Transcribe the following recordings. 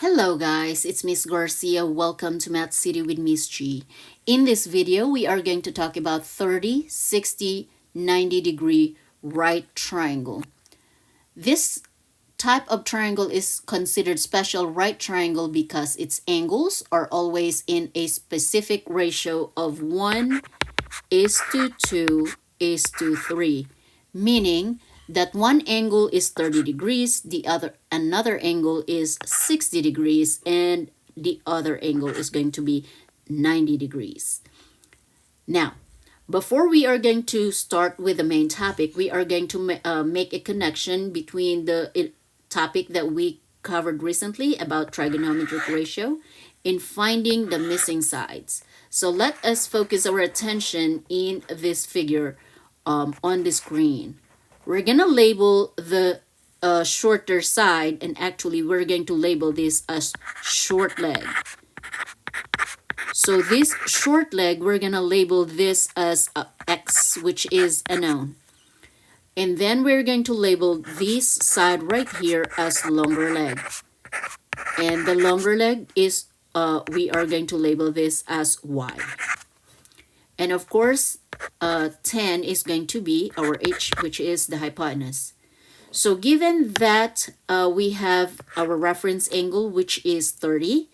Hello guys, it's Miss Garcia. Welcome to Math City with Miss G. In this video, we are going to talk about 30, 60, 90-degree right triangle. This type of triangle is considered special right triangle because its angles are always in a specific ratio of 1 is to 2 is to 3, meaning that one angle is 30 degrees, another angle is 60 degrees, and the other angle is going to be 90 degrees. Now, before we are going to start with the main topic, we are going to make a connection between the topic that we covered recently about trigonometric ratio in finding the missing sides. So let us focus our attention in this figure on the screen. We're going to label the shorter side, and actually we're going to label this as short leg. So this short leg, we're going to label this as X, which is a known. And then we're going to label this side right here as longer leg. And the longer leg is, we are going to label this as Y. And of course, 10 is going to be our H, which is the hypotenuse. So given that we have our reference angle, which is 30,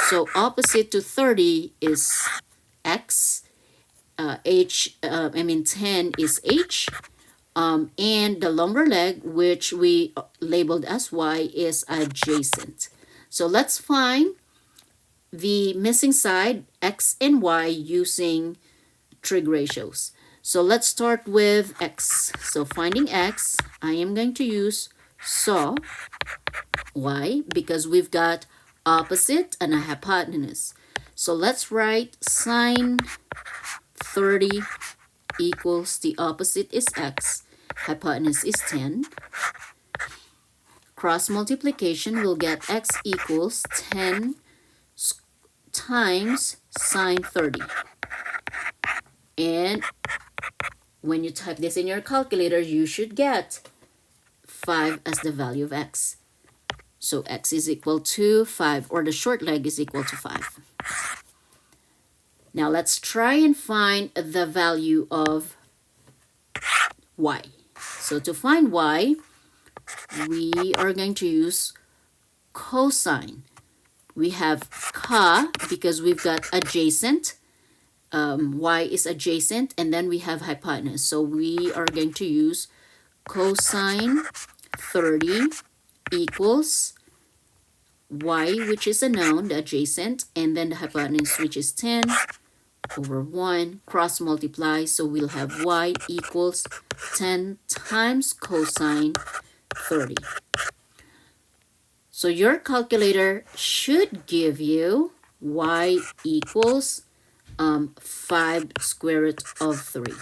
so opposite to 30 is X, 10 is H, and the longer leg, which we labeled as Y, is adjacent. So let's find the missing side, X and Y, using trig ratios. So let's start with X. So finding X, I am going to use saw. Why? Because we've got opposite and a hypotenuse. So let's write sine 30 equals the opposite is X, hypotenuse is 10. Cross multiplication will get X equals 10 times sine 30. And when you type this in your calculator, you should get 5 as the value of X. So X is equal to 5, or the short leg is equal to 5. Now let's try and find the value of Y. So to find Y, we are going to use cosine. We have ca because we've got adjacent. Y is adjacent, and then we have hypotenuse. So we are going to use cosine 30 equals Y, which is a known, the adjacent, and then the hypotenuse, which is 10 over 1, cross multiply. So we'll have Y equals 10 times cosine 30. So your calculator should give you Y equals 5 square root of 3.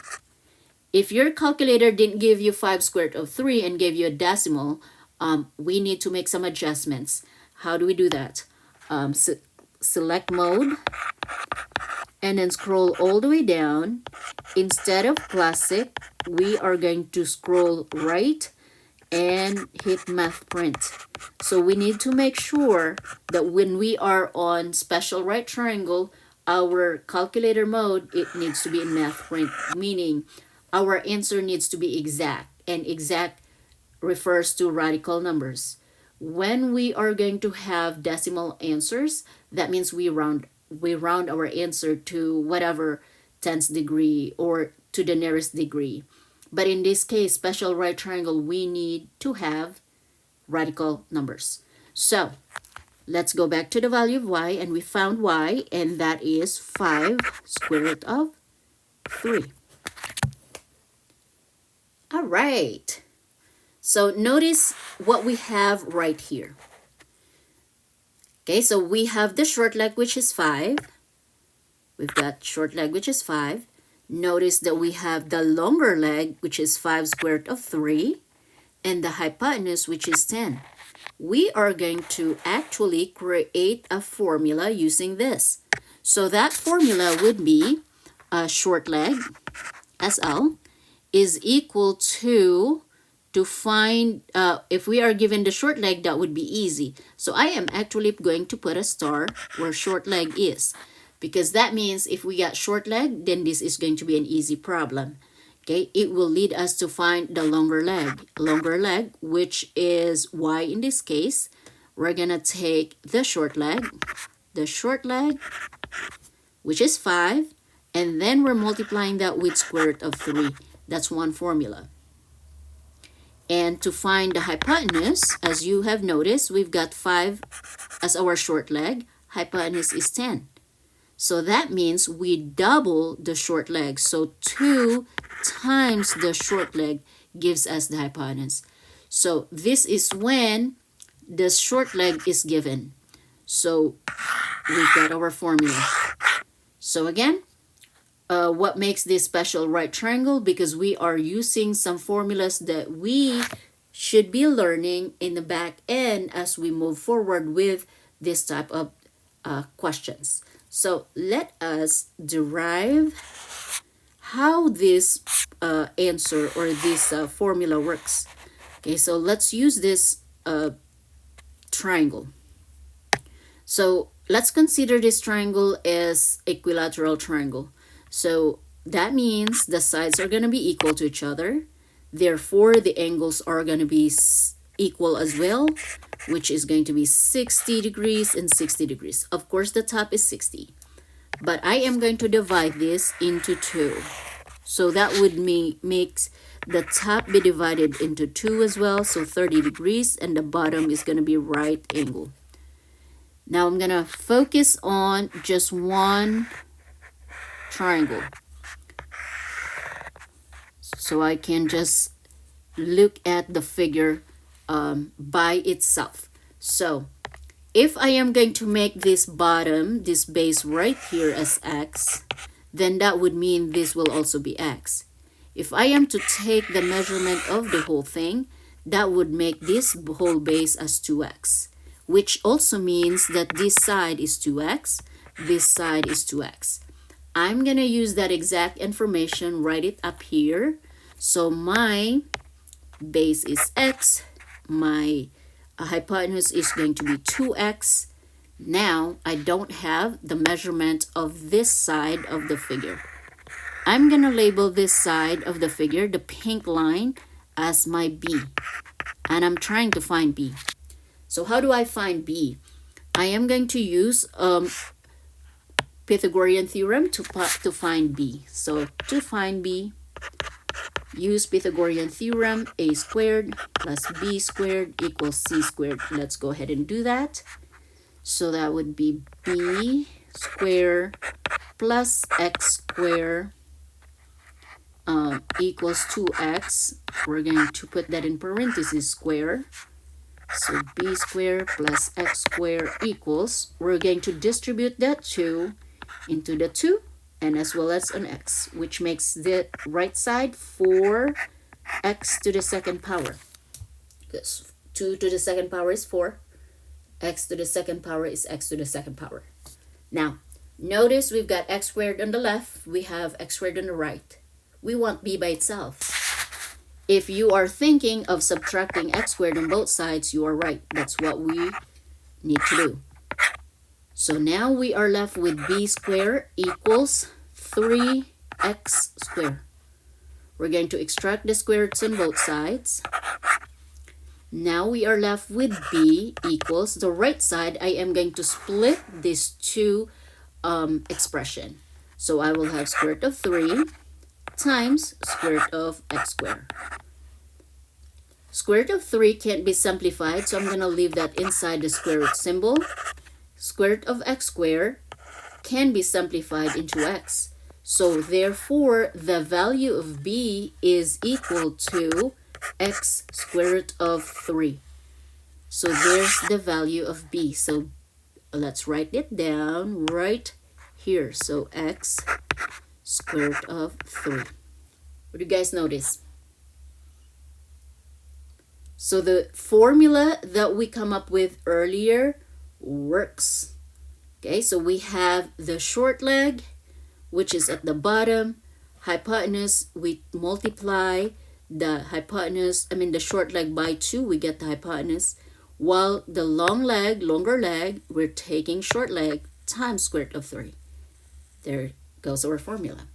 If your calculator didn't give you 5 square root of 3 and gave you a decimal, we need to make some adjustments. How do we do that? Select mode and then scroll all the way down. Instead of classic, we are going to scroll right and hit math print. So we need to make sure that when we are on special right triangle, our calculator mode, it needs to be in math print, meaning our answer needs to be exact, and exact refers to radical numbers. When we are going to have decimal answers, that means we round our answer to whatever 10th degree or to the nearest degree. But in this case, special right triangle, we need to have radical numbers. So let's go back to the value of Y, and we found Y, and that is 5 square root of 3. All right. So notice what we have right here. Okay, so we have the short leg, which is 5. We've got short leg, which is 5. Notice that we have the longer leg, which is 5 square root of 3, and the hypotenuse, which is 10. We are going to actually create a formula using this. So that formula would be a short leg, SL, is equal to to find, if we are given the short leg, that would be easy. So I am actually going to put a star where short leg is, because that means if we got short leg, then this is going to be an easy problem. Okay, it will lead us to find the longer leg, which is y in this case. We're gonna take the short leg, which is 5, and then we're multiplying that with square root of 3. That's one formula. And to find the hypotenuse, as you have noticed, we've got 5 as our short leg. Hypotenuse is 10. So that means we double the short leg. So 2 times the short leg gives us the hypotenuse. So this is when the short leg is given. So we've got our formula. So again, what makes this special right triangle? Because we are using some formulas that we should be learning in the back end as we move forward with this type of questions. So let us derive how this answer or this formula works. Okay, so let's use this triangle. So let's consider this triangle as equilateral triangle. So that means the sides are going to be equal to each other. Therefore, the angles are going to be equal as well, which is going to be 60 degrees and 60 degrees. Of course, the top is 60. But I am going to divide this into 2. So that would make the top be divided into 2 as well. So 30 degrees, and the bottom is going to be right angle. Now I'm going to focus on just one triangle. So I can just look at the figure by itself. So if I am going to make this bottom, this base right here as x, then that would mean this will also be x. If I am to take the measurement of the whole thing, that would make this whole base as 2x, which also means that this side is 2x, this side is 2x. I'm going to use that exact information, write it up here. So my base is x, my hypotenuse is going to be 2x. Now I don't have the measurement of this side of the figure. I'm going to label this side of the figure, the pink line, as my b. And I'm trying to find b. So how do I find b? I am going to use Pythagorean theorem to find b. So to find b, use Pythagorean theorem, a squared plus b squared equals c squared. Let's go ahead and do that. So that would be b squared plus x squared equals 2x. We're going to put that in parentheses, square. So b squared plus x squared equals, we're going to distribute that 2 into the 2 and as well as an x, which makes the right side 4x to the second power. Because 2 to the second power is 4. X to the second power is x to the second power. Now, notice we've got x squared on the left. We have x squared on the right. We want b by itself. If you are thinking of subtracting x squared on both sides, you are right. That's what we need to do. So now we are left with b squared equals 3x squared. We're going to extract the square roots on both sides. Now we are left with b equals, the right side, I am going to split these two expression. So I will have square root of 3 times square root of x squared. Square root of 3 can't be simplified, so I'm going to leave that inside the square root symbol. Square root of x squared can be simplified into x. So therefore, the value of b is equal to x square root of 3. So there's the value of b. So let's write it down right here. So x square root of 3. What do you guys notice? So the formula that we come up with earlier works. Okay, so we have the short leg, which is at the bottom. Hypotenuse, we multiply the hypotenuse, the short leg by 2, we get the hypotenuse. While the longer leg, we're taking short leg times square root of 3. There goes our formula.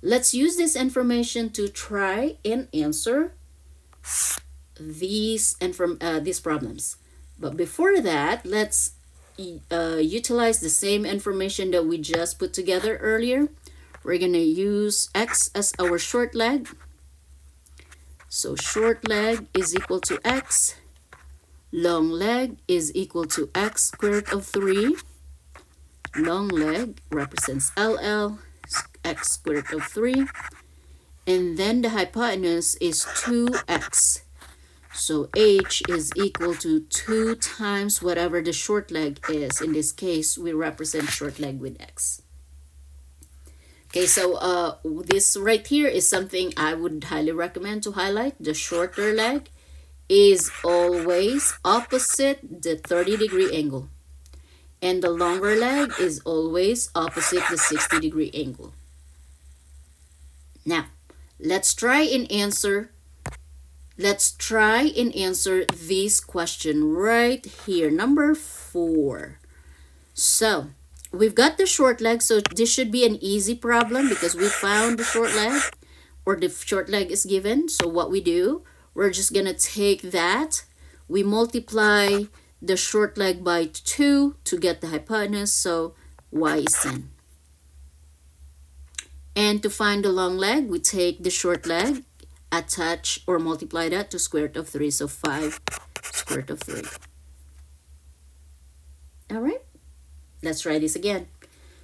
Let's use this information to try and answer these problems. But before that, let's utilize the same information that we just put together earlier. We're going to use x as our short leg. So short leg is equal to x. Long leg is equal to x squared root of 3. Long leg represents LL, x squared root of 3. And then the hypotenuse is 2x. So h is equal to 2 times whatever the short leg is. In this case, we represent short leg with x. Okay, so this right here is something I would highly recommend to highlight. The shorter leg is always opposite the 30-degree angle. And the longer leg is always opposite the 60-degree angle. Now, let's try and answer this question right here, number 4. So, we've got the short leg, so this should be an easy problem because we found the short leg, or the short leg is given. So what we do, we're just going to take that. We multiply the short leg by 2 to get the hypotenuse, so y is 10. And to find the long leg, we take the short leg, attach or multiply that to square root of 3, so 5 square root of 3. All right, let's try this again.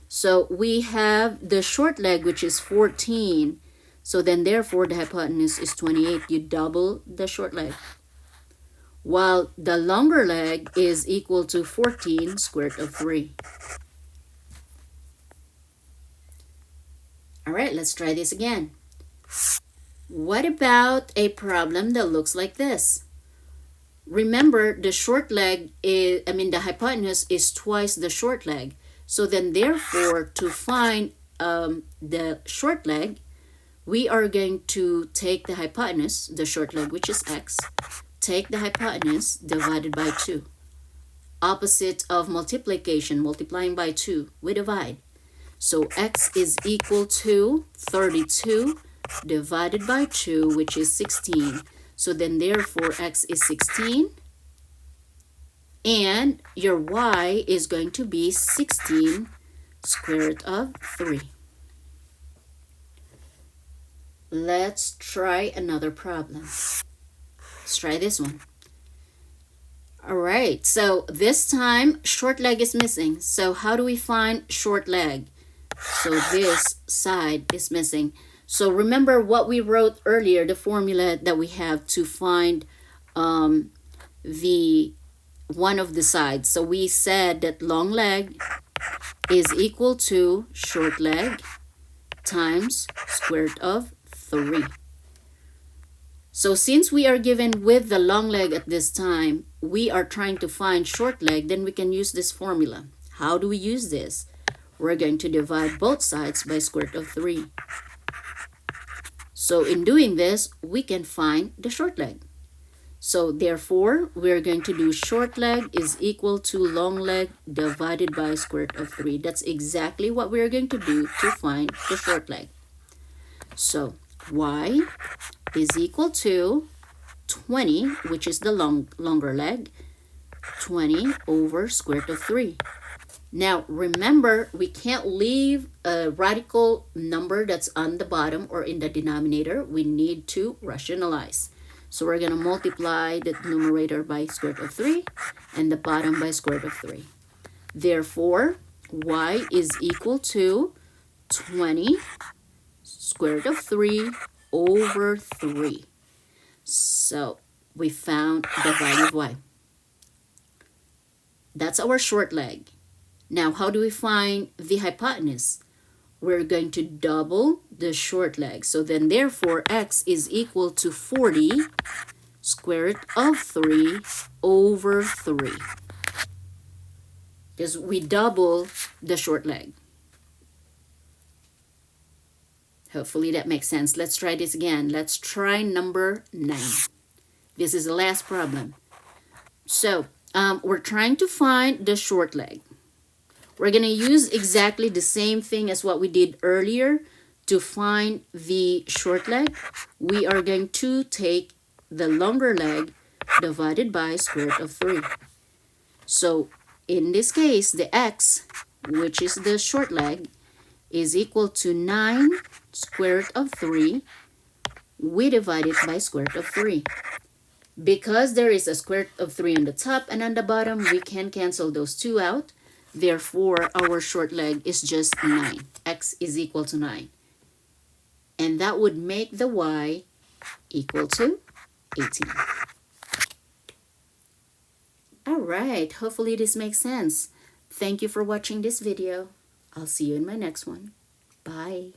So we have the short leg, which is 14. So then therefore the hypotenuse is 28. You double the short leg. While the longer leg is equal to 14 square root of 3. All right, let's try this again. What about a problem that looks like this? Remember, the short leg is, the hypotenuse is twice the short leg. So then therefore, to find the short leg, we are going to take the hypotenuse, the short leg, which is x, take the hypotenuse divided by 2. Opposite of multiplication, multiplying by 2, we divide. So x is equal to 32 divided by 2, which is 16. So then therefore x is 16. And your y is going to be 16 square root of 3. Let's try another problem. Let's try this one. All right, so this time short leg is missing. So how do we find short leg? So this side is missing. So remember what we wrote earlier, the formula that we have to find the one of the sides. So we said that long leg is equal to short leg times square root of 3. So since we are given with the long leg at this time, we are trying to find short leg, then we can use this formula. How do we use this? We're going to divide both sides by square root of 3. So in doing this, we can find the short leg. So therefore, we're going to do short leg is equal to long leg divided by square root of 3. That's exactly what we're going to do to find the short leg. So y is equal to 20, which is the longer leg, 20 over square root of 3. Now, remember, we can't leave a radical number that's on the bottom or in the denominator. We need to rationalize. So we're going to multiply the numerator by square root of 3 and the bottom by square root of 3. Therefore, y is equal to 20 square root of 3 over 3. So we found the value of y. That's our short leg. Now, how do we find the hypotenuse? We're going to double the short leg. So then, therefore, x is equal to 40 square root of 3 over 3. Because we double the short leg. Hopefully that makes sense. Let's try this again. Let's try number 9. This is the last problem. So we're trying to find the short leg. We're going to use exactly the same thing as what we did earlier to find the short leg. We are going to take the longer leg divided by square root of 3. So in this case, the x, which is the short leg, is equal to 9 square root of 3. We divide it by square root of 3. Because there is a square root of 3 on the top and on the bottom, we can cancel those two out. Therefore, our short leg is just 9. X is equal to 9. And that would make the y equal to 18. All right, hopefully this makes sense. Thank you for watching this video. I'll see you in my next one. Bye.